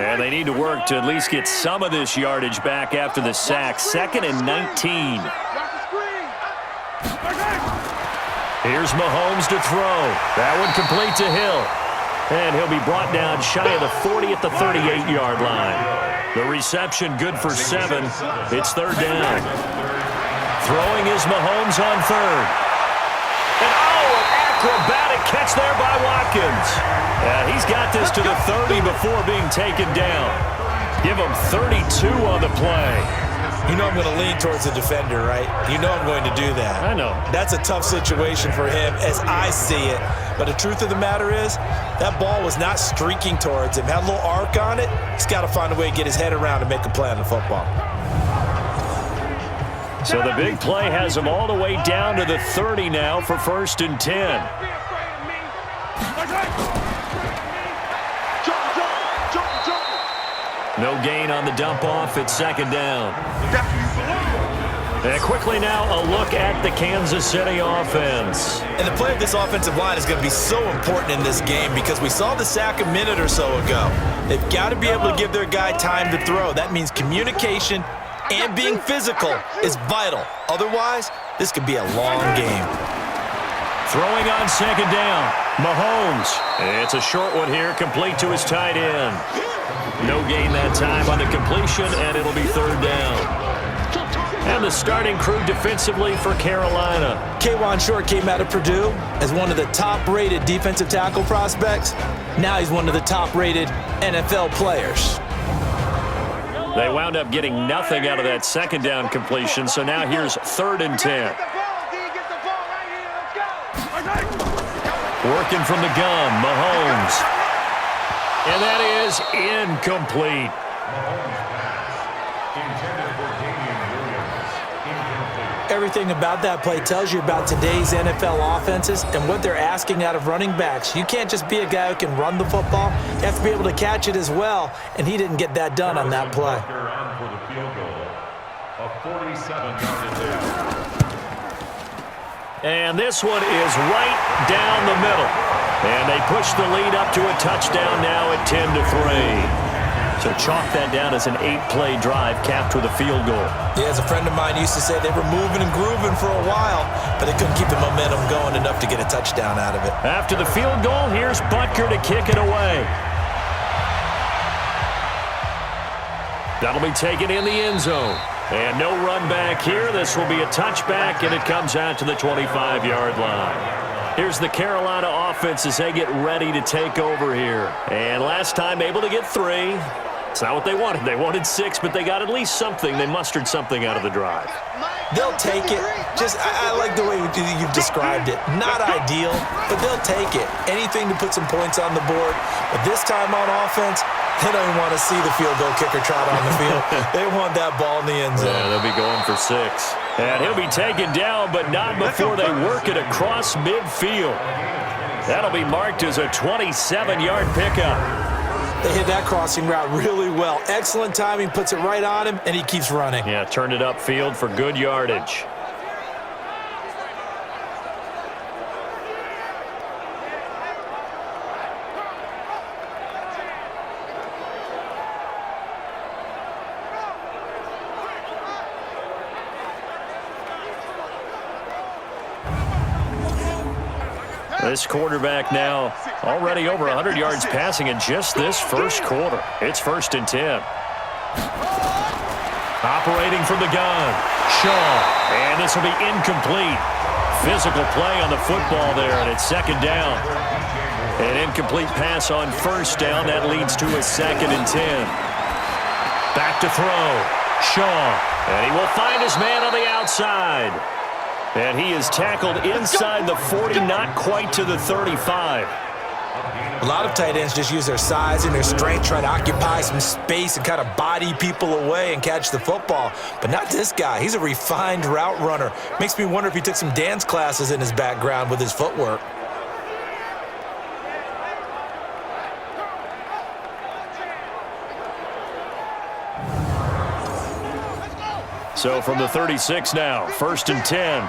And they need to work to at least get some of this yardage back after the sack. 2nd and 19. Here's Mahomes to throw. That one complete to Hill. And he'll be brought down shy of the 40 at the 38-yard line. The reception good for 7. It's 3rd down. Throwing is Mahomes on 3rd. And an acrobatic catch there by Watkins. He's got this to the 30 before being taken down. Give him 32 on the play. You know I'm going to lean towards the defender, right? You know I'm going to do that. I know. That's a tough situation for him as I see it. But the truth of the matter is, that ball was not streaking towards him. Had a little arc on it. He's got to find a way to get his head around and make a play on the football. So the big play has him all the way down to the 30 now for 1st and 10. No gain on the dump off. It's 2nd down. And quickly now, a look at the Kansas City offense. And the play of this offensive line is going to be so important in this game because we saw the sack a minute or so ago. They've got to be able to give their guy time to throw. That means communication and being physical is vital. Otherwise, this could be a long game. Throwing on 2nd down, Mahomes. It's a short one here, complete to his tight end. No gain that time on the completion, and it'll be 3rd down. And the starting crew defensively for Carolina. K'Wan Short came out of Purdue as one of the top-rated defensive tackle prospects. Now he's one of the top-rated NFL players. They wound up getting nothing out of that 2nd down completion, so now here's 3rd and 10. Working from the gun, Mahomes. And that is incomplete. Everything about that play tells you about today's NFL offenses and what they're asking out of running backs. You can't just be a guy who can run the football. You have to be able to catch it as well, and he didn't get that done on that play. And this one is right down the middle. And they push the lead up to a touchdown now at 10-3. So chalk that down as an 8-play drive capped with a field goal. Yeah, as a friend of mine used to say, they were moving and grooving for a while, but they couldn't keep the momentum going enough to get a touchdown out of it. After the field goal, here's Butker to kick it away. That'll be taken in the end zone. And no run back here. This will be a touchback, and it comes out to the 25-yard line. Here's the Carolina offense as they get ready to take over here. And last time able to get 3. It's not what they wanted. They wanted 6, but they got at least something. They mustered something out of the drive. They'll take it. I like the way you've described it. Not ideal, but they'll take it. Anything to put some points on the board. But this time on offense, they don't even want to see the field goal kicker trot on the field. They want that ball in the end zone. Yeah, they'll be going for 6. And he'll be taken down, but not before they work it across midfield. That'll be marked as a 27-yard pickup. They hit that crossing route really well. Excellent timing, puts it right on him, and he keeps running. Yeah, turned it upfield for good yardage. This quarterback now already over 100 yards passing in just this first quarter. It's 1st and 10. Operating from the gun, Shaw. And this will be incomplete. Physical play on the football there, and it's 2nd down. An incomplete pass on 1st down. That leads to a 2nd and 10. Back to throw. Shaw. And he will find his man on the outside. And he is tackled inside the 40, not quite to the 35. A lot of tight ends just use their size and their strength, try to occupy some space and kind of body people away and catch the football. But not this guy. He's a refined route runner. Makes me wonder if he took some dance classes in his background with his footwork. So from the 36 now, 1st and 10.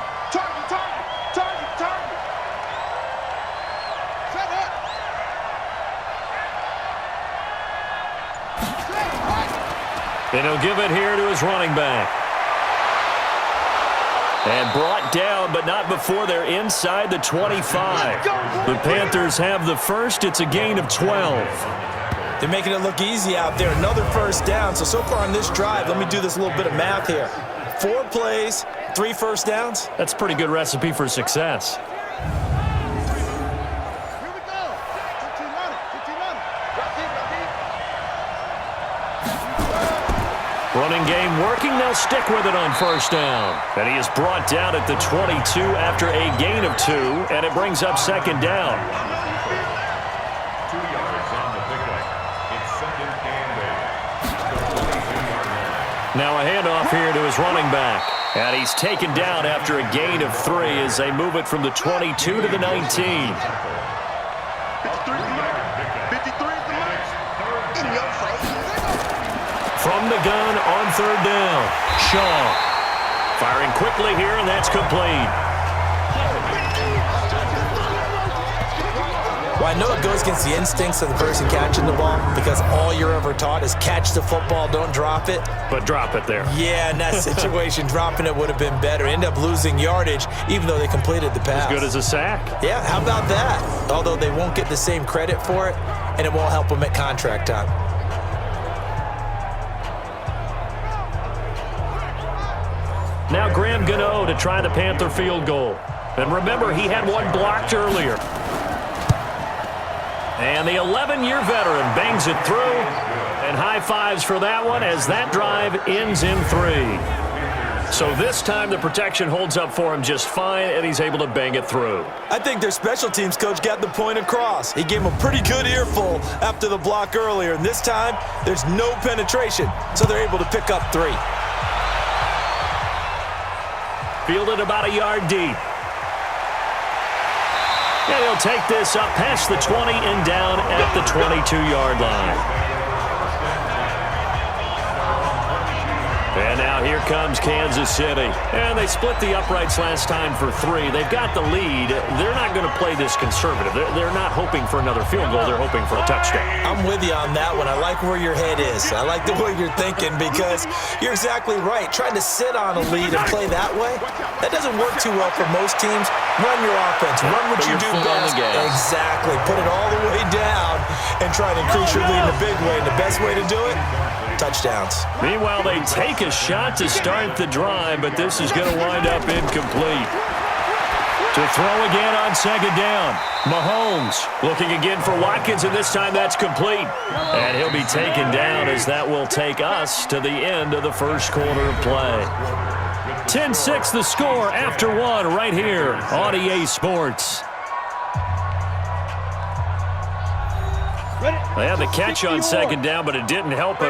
And he'll give it here to his running back. And brought down, but not before they're inside the 25. The Panthers have the first. It's a gain of 12. They're making it look easy out there. Another first down. So far on this drive, let me do this little bit of math here. 4 plays, 3 first downs. That's a pretty good recipe for success. Running game working. They'll stick with it on first down. And he is brought down at the 22 after a gain of 2, and it brings up 2nd down. 2 yards on the pickup. It's 2nd and 8. Now a handoff here to his running back. And he's taken down after a gain of 3 as they move it from the 22 to the 19. From the gun on 3rd down, Shaw firing quickly here, and that's complete. Well, I know it goes against the instincts of the person catching the ball because all you're ever taught is catch the football, don't drop it. But drop it there. Yeah, in that situation, dropping it would have been better. End up losing yardage, even though they completed the pass. As good as a sack. Yeah, how about that? Although they won't get the same credit for it, and it won't help them at contract time. Now Graham Gano to try the Panther field goal. And remember, he had one blocked earlier. And the 11-year veteran bangs it through. And high fives for that one as that drive ends in 3. So this time the protection holds up for him just fine, and he's able to bang it through. I think their special teams coach got the point across. He gave him a pretty good earful after the block earlier. And this time, there's no penetration, so they're able to pick up 3. Fielded about a yard deep. And he'll take this up past the 20 and down at the 22-yard line. And now here comes Kansas City. And they split the uprights last time for 3. They've got the lead. They're not going to play this conservative. They're not hoping for another field goal. They're hoping for a touchdown. I'm with you on that one. I like where your head is. I like the way you're thinking because you're exactly right. Trying to sit on a lead and play that way, that doesn't work too well for most teams. Run your offense. Run what you do best. Exactly. Put it all the way down and try to increase your lead in a big way. And the best way to do it, touchdowns. Meanwhile, they take a shot to start the drive, but this is going to wind up incomplete. To throw again on 2nd down. Mahomes looking again for Watkins, and this time that's complete. And he'll be taken down as that will take us to the end of the first quarter of play. 10-6 the score after 1 right here on EA Sports. They had the catch on 2nd down, but it didn't help it.